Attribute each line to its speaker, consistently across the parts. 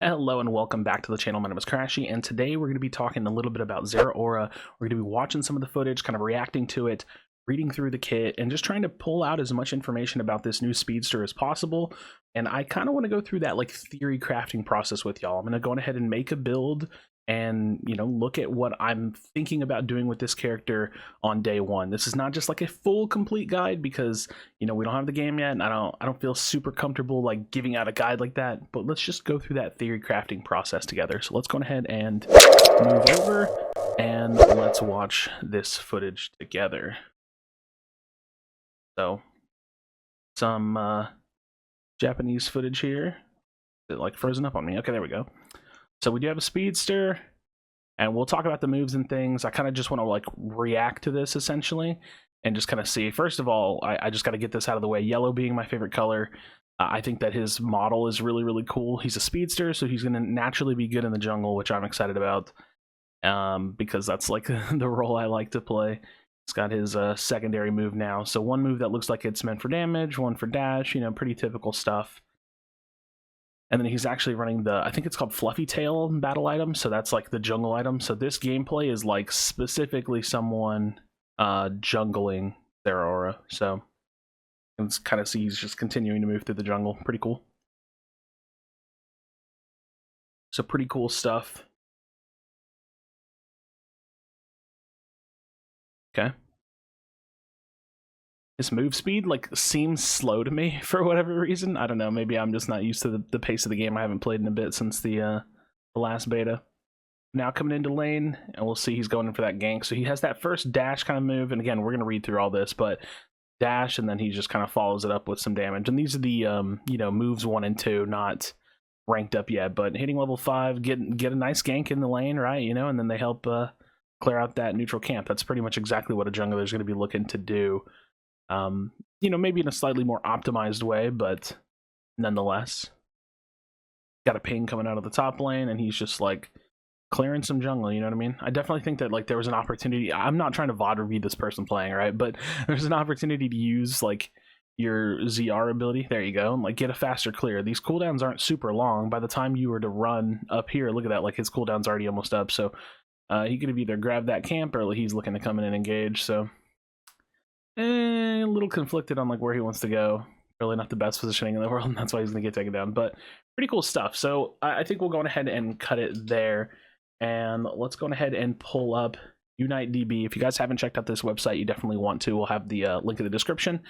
Speaker 1: Hello and welcome back to the channel. My name is Crashy, and today we're going to be talking a little bit about Zeraora. We're going to be watching some of the footage, kind of reacting to it, reading through the kit, and just trying to pull out as much information about this new speedster as possible. And I kind of want to go through that like theory crafting process with y'all. I'm going to go ahead and make a build and, you know, look at what I'm thinking about doing with this character on day one. This is not just like a full complete guide because, you know, we don't have the game yet, and I don't feel super comfortable like giving out a guide like that, but let's just go through that theory crafting process together. So let's go ahead and move over and let's watch this footage together. So some Japanese footage here. Is it like frozen up on me? Okay, there we go. So we do have a speedster, and we'll talk about the moves and things. I kind of just want to like react to this essentially and just kind of see. First of all, I just got to get this out of the way. Yellow being my favorite color. I think that his model is really, really cool. He's a speedster, so he's going to naturally be good in the jungle, which I'm excited about because that's like the role I like to play. He's got his secondary move now. So one move that looks like it's meant for damage, one for dash, you know, pretty typical stuff. And then he's actually running the, I think it's called Fluffy Tail battle item. So that's like the jungle item. So this gameplay is like specifically someone jungling Zeraora. So you can kind of see he's just continuing to move through the jungle. Pretty cool. So pretty cool stuff. Okay. His move speed like seems slow to me for whatever reason. I don't know, maybe I'm just not used to the pace of the game. I haven't played in a bit since the last beta. Now coming into lane, and we'll see he's going in for that gank. So he has that first dash kind of move, and again, we're going to read through all this, but dash, and then he just kind of follows it up with some damage. And these are the, you know, moves 1 and 2, not ranked up yet, but hitting level 5, get a nice gank in the lane, right? You know, and then they help clear out that neutral camp. That's pretty much exactly what a jungler is going to be looking to do. You know, maybe in a slightly more optimized way, but nonetheless. Got a ping coming out of the top lane, and he's just like clearing some jungle, you know what I mean? I definitely think that like there was an opportunity. I'm not trying to VOD review this person playing, right? But there's an opportunity to use like your Zeraora ability. There you go, and like get a faster clear. These cooldowns aren't super long. By the time you were to run up here, look at that, like his cooldown's already almost up. So he could have either grabbed that camp or he's looking to come in and engage. So a little conflicted on like where he wants to go. Really not the best positioning in the world, and that's why he's gonna get taken down, but pretty cool stuff. So I think we'll go ahead and cut it there, and let's go ahead and pull up Unite DB. If you guys haven't checked out this website, you definitely want to. We'll have the link in the description,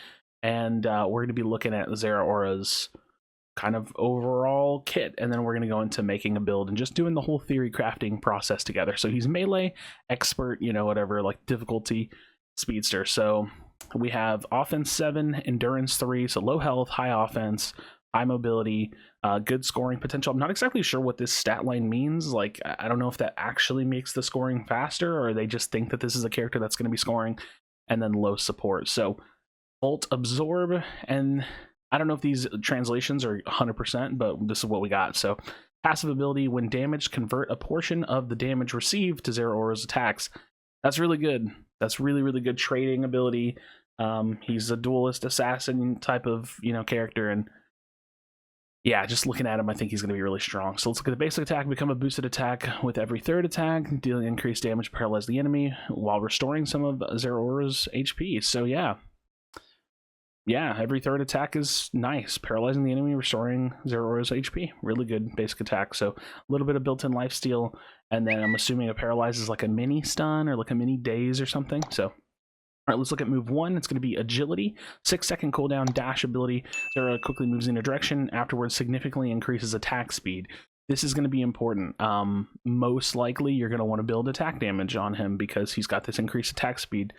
Speaker 1: and we're gonna be looking at Zeraora's kind of overall kit, and then we're gonna go into making a build and just doing the whole theory crafting process together. So he's melee expert, you know, whatever, like difficulty speedster. So we have offense 7, endurance 3, so low health, high offense, high mobility, good scoring potential. I'm not exactly sure what this stat line means. Like, I don't know if that actually makes the scoring faster, or they just think that this is a character that's going to be scoring. And then low support. So Bolt Absorb, and I don't know if these translations are 100%, but this is what we got. So passive ability, when damaged, convert a portion of the damage received to Zeraora's attacks. That's really good. That's really, really good trading ability. He's a duelist assassin type of, you know, character, and yeah, just looking at him, I think he's going to be really strong. So let's look at the basic attack. Become a boosted attack with every third attack, dealing increased damage, paralyze the enemy while restoring some of Zeraora's HP. So yeah, every third attack is nice. Paralyzing the enemy, restoring Zeraora's HP. Really good basic attack. So a little bit of built-in lifesteal, and then I'm assuming it paralyzes like a mini stun or like a mini daze or something. So all right, let's look at move 1. It's going to be agility, 6-second cooldown, dash ability. Zeraora quickly moves in a direction, afterwards significantly increases attack speed. This is going to be important. Most likely you're going to want to build attack damage on him because he's got this increased attack speed,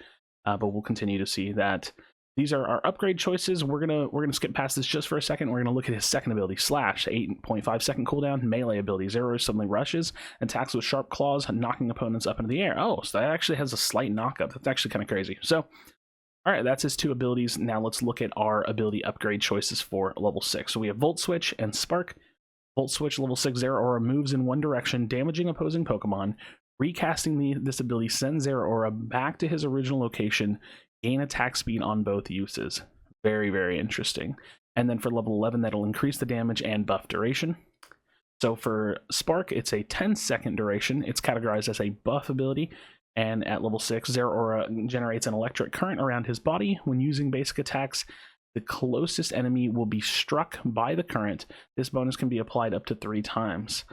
Speaker 1: but we'll continue to see that. These are our upgrade choices. We're gonna skip past this just for a second. We're gonna look at his second ability, Slash, 8.5-second cooldown, melee ability. Zeraora suddenly rushes and attacks with sharp claws, knocking opponents up into the air. Oh, so that actually has a slight knockup. That's actually kind of crazy. So, all right, that's his 2 abilities. Now let's look at our ability upgrade choices for level 6. So we have Volt Switch and Spark. Volt Switch, level 6, Zeraora moves in one direction, damaging opposing Pokemon. Recasting this ability sends Zeraora back to his original location. Gain attack speed on both uses. Very, very interesting. And then for level 11, that'll increase the damage and buff duration. So for Spark, it's a 10-second duration. It's categorized as a buff ability, and at level 6, Zeraora generates an electric current around his body. When using basic attacks, the closest enemy will be struck by the current. This bonus can be applied up to 3 times.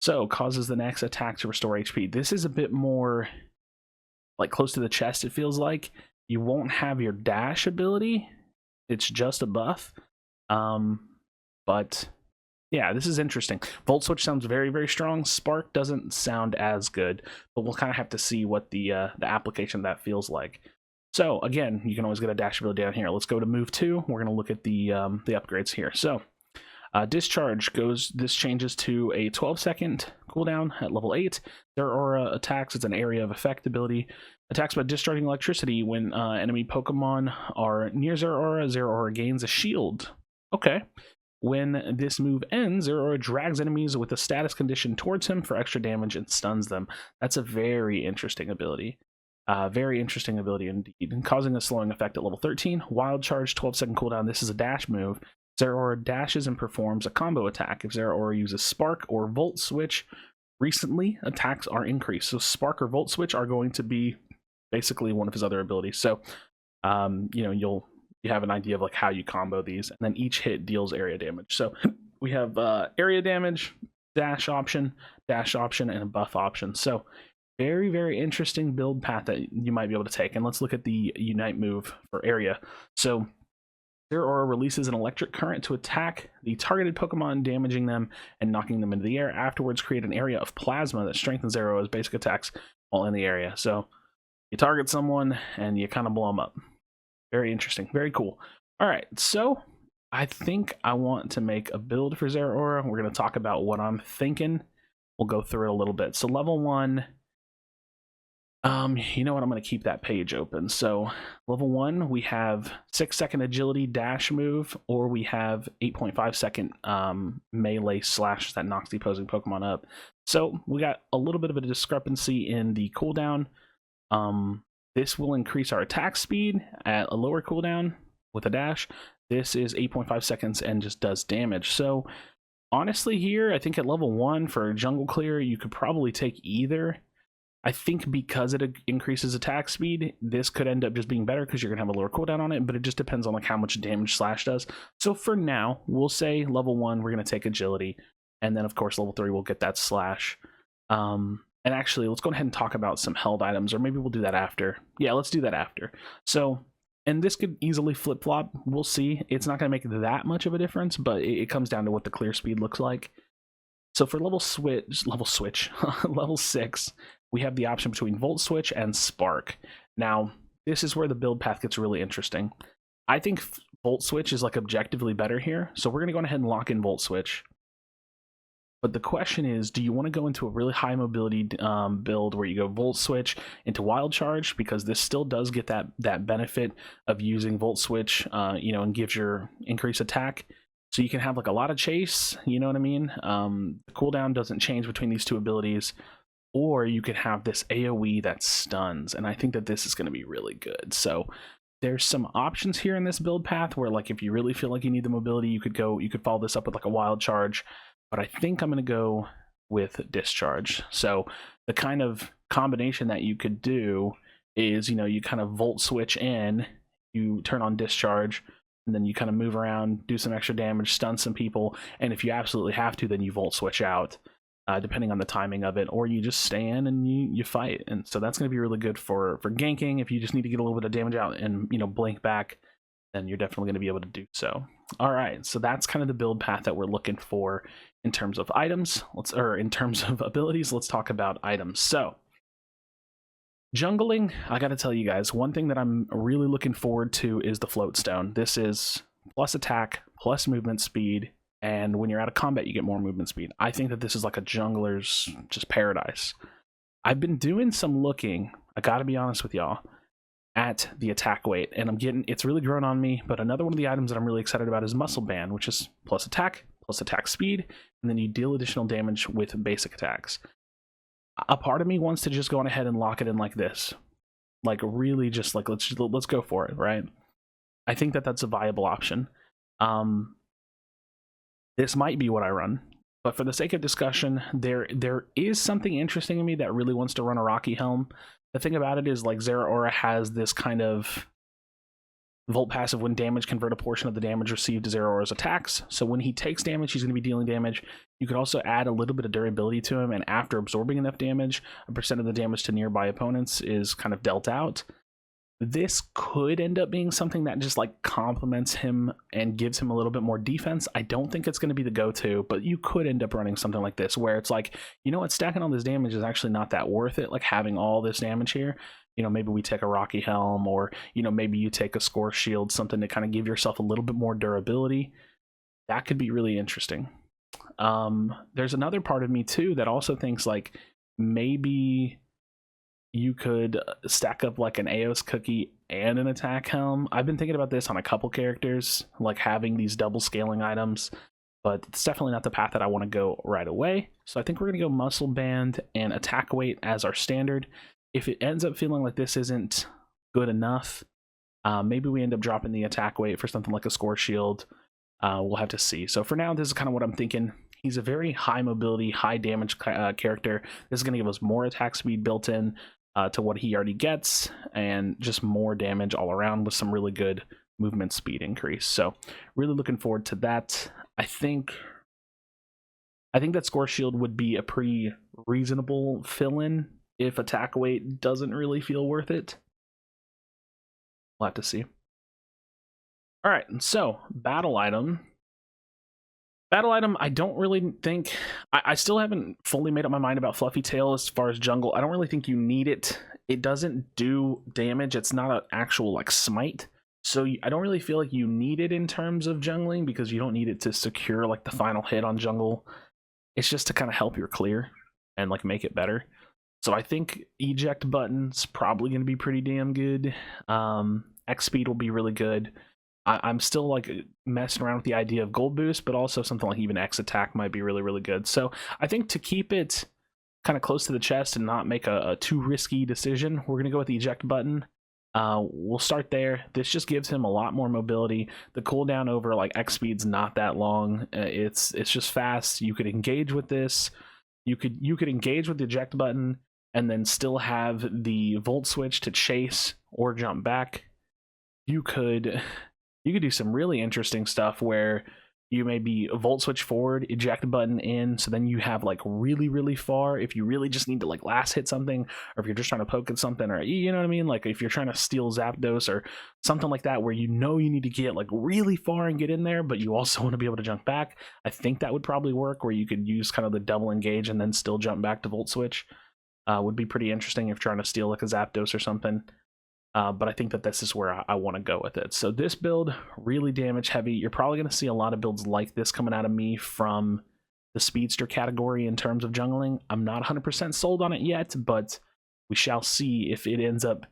Speaker 1: So, causes the next attack to restore HP. This is a bit more like close to the chest, it feels like. You won't have your dash ability. It's just a buff. But yeah, this is interesting. Volt Switch sounds very, very strong. Spark doesn't sound as good, but we'll kind of have to see what the application of that feels like. So again, you can always get a dash ability down here. Let's go to move 2. We're going to look at the upgrades here. So Discharge this changes to a 12-second cooldown at level 8. Zeraora attacks as an area of effect ability. Attacks by discharging electricity when enemy Pokemon are near Zeraora. Zeraora gains a shield. Okay. When this move ends, Zeraora drags enemies with a status condition towards him for extra damage and stuns them. That's a very interesting ability. Very interesting ability indeed. Causing a slowing effect at level 13. Wild Charge, 12-second cooldown. This is a dash move. Zeraora dashes and performs a combo attack. If Zeraora uses Spark or Volt Switch, recently attacks are increased. So Spark or Volt Switch are going to be basically one of his other abilities. So, you have an idea of like how you combo these, and then each hit deals area damage. So we have area damage, dash option, and a buff option. So very, very interesting build path that you might be able to take. And let's look at the Unite move for area. So Zeraora releases an electric current to attack the targeted Pokemon, damaging them and knocking them into the air. Afterwards, create an area of plasma that strengthens Zeraora's basic attacks while in the area. So you target someone and you kind of blow them up. Very interesting. Very cool. All right, so I think I want to make a build for Zeraora. We're going to talk about what I'm thinking. We'll go through it a little bit. So level 1, you know what? I'm going to keep that page open. So level 1, we have 6-second agility dash move, or we have 8.5-second melee slash that knocks the opposing Pokemon up. So we got a little bit of a discrepancy in the cooldown. This will increase our attack speed at a lower cooldown with a dash. This is 8.5 seconds and just does damage. So honestly here, I think at level 1 for Jungle Clear, you could probably take either. I think because it increases attack speed, this could end up just being better because you're going to have a lower cooldown on it, but it just depends on like how much damage Slash does. So for now, we'll say level 1, we're going to take agility. And then of course, level 3, we'll get that Slash. And actually, let's go ahead and talk about some held items, or maybe we'll do that after. Yeah, let's do that after. So, and this could easily flip-flop. We'll see. It's not going to make that much of a difference, but it comes down to what the clear speed looks like. So for level 6, we have the option between Volt Switch and Spark. Now, this is where the build path gets really interesting. I think Volt Switch is like objectively better here, so we're going to go ahead and lock in Volt Switch. But the question is, do you want to go into a really high mobility build where you go Volt Switch into Wild Charge, because this still does get that benefit of using Volt Switch, and gives your increased attack. So you can have like a lot of chase, you know what I mean? The cooldown doesn't change between these two abilities, or you could have this AoE that stuns, and I think that this is going to be really good. So there's some options here in this build path where, like, if you really feel like you need the mobility, you could follow this up with like a Wild Charge. But I think I'm going to go with Discharge. So the kind of combination that you could do is, you kind of Volt Switch in, you turn on Discharge, and then you kind of move around, do some extra damage, stun some people, and if you absolutely have to, then you Volt Switch out, depending on the timing of it, or you just stay in and you fight. And so that's going to be really good for ganking. If you just need to get a little bit of damage out and, blink back, then you're definitely going to be able to do so. All right, so that's kind of the build path that we're looking for in terms of items. In terms of abilities, let's talk about items. So, jungling, I got to tell you guys, one thing that I'm really looking forward to is the Float Stone. This is plus attack, plus movement speed, and when you're out of combat, you get more movement speed. I think that this is like a jungler's just paradise. I've been doing some looking, I got to be honest with y'all, at the attack weight, and it's really grown on me. But another one of the items that I'm really excited about is Muscle Band, which is plus attack speed, and then you deal additional damage with basic attacks. A part of me wants to just go on ahead and lock it in like this, like really just like let's go for it, right? I think that that's a viable option. This might be what I run. But for the sake of discussion, there is something interesting in me that really wants to run a Rocky Helm. The thing about it is, like, Zeraora has this kind of Volt passive: when damage, convert a portion of the damage received to Zeraora's attacks. So when he takes damage, he's going to be dealing damage. You could also add a little bit of durability to him, and after absorbing enough damage, a percent of the damage to nearby opponents is kind of dealt out. This could end up being something that just like complements him and gives him a little bit more defense. I don't think it's going to be the go-to, but you could end up running something like this where it's like, you know what, stacking all this damage is actually not that worth it. Like having all this damage here, you know, maybe we take a Rocky Helm, or, you know, maybe you take a Score Shield, something to kind of give yourself a little bit more durability. That could be really interesting. There's another part of me too that also thinks like maybe you could stack up like an Aos Cookie and an Attack Helm. I've been thinking about this on a couple characters, like having these double scaling items, but it's definitely not the path that I want to go right away. So I think we're going to go Muscle Band and Attack Weight as our standard. If it ends up feeling like this isn't good enough, maybe we end up dropping the Attack Weight for something like a Score Shield. We'll have to see. So for now, this is kind of what I'm thinking. He's a very high mobility, high damage character. This is going to give us more attack speed built in to what he already gets, and just more damage all around with some really good movement speed increase. So really looking forward to that. I think that Score Shield would be a pretty reasonable fill-in if Attack Weight doesn't really feel worth it. We'll have to see. All right, so battle item. I don't really think... I still haven't fully made up my mind about Fluffy Tail as far as jungle. I don't really think you need it. It doesn't do damage. It's not an actual, like, smite. So I don't really feel like you need it in terms of jungling, because you don't need it to secure, like, the final hit on jungle. It's just to kind of help your clear and, like, make it better. So I think Eject Button's probably going to be pretty damn good. X Speed will be really good. I'm still like messing around with the idea of Gold Boost, but also something like even X Attack might be really, really good. So I think to keep it kind of close to the chest and not make a too risky decision, we're going to go with the Eject Button. We'll start there. This just gives him a lot more mobility. The cooldown over like X Speed's not that long. It's just fast. You could engage with this. You could engage with the Eject Button and then still have the Volt Switch to chase or jump back. You could do some really interesting stuff where you maybe Volt Switch forward, Eject Button in, so then you have like really, really far if you really just need to like last hit something, or if you're just trying to poke at something, or you know what I mean? Like if you're trying to steal Zapdos or something like that, where you know you need to get like really far and get in there, but you also want to be able to jump back. I think that would probably work, where you could use kind of the double engage and then still jump back to Volt Switch. Would be pretty interesting if you're trying to steal like a Zapdos or something. But I think that this is where I want to go with it. So this build, really damage heavy. You're probably going to see a lot of builds like this coming out of me from the Speedster category in terms of jungling. I'm not 100% sold on it yet, but we shall see if it ends up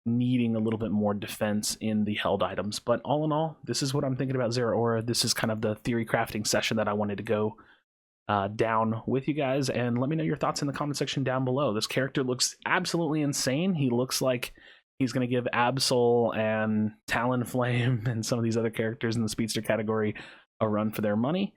Speaker 1: needing a little bit more defense in the held items. But all in all, this is what I'm thinking about Zeraora. This is kind of the theory crafting session that I wanted to go down with you guys, and let me know your thoughts in the comment section down below. This character looks absolutely insane. He looks like he's going to give Absol and Talonflame and some of these other characters in the Speedster category a run for their money,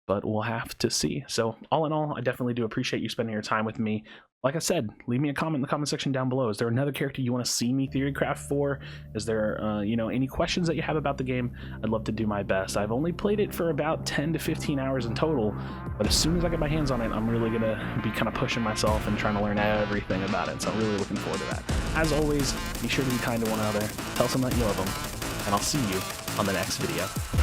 Speaker 1: but we'll have to see. So all in all, I definitely do appreciate you spending your time with me. Like I said, leave me a comment in the comment section down below. Is there another character you want to see me theory craft for? Is there any questions that you have about the game? I'd love to do my best. I've only played it for about 10 to 15 hours in total, but as soon as I get my hands on it, I'm really gonna be kind of pushing myself and trying to learn everything about it. So I'm really looking forward to that. As always, be sure to be kind to one another, tell someone that you love them, and I'll see you on the next video.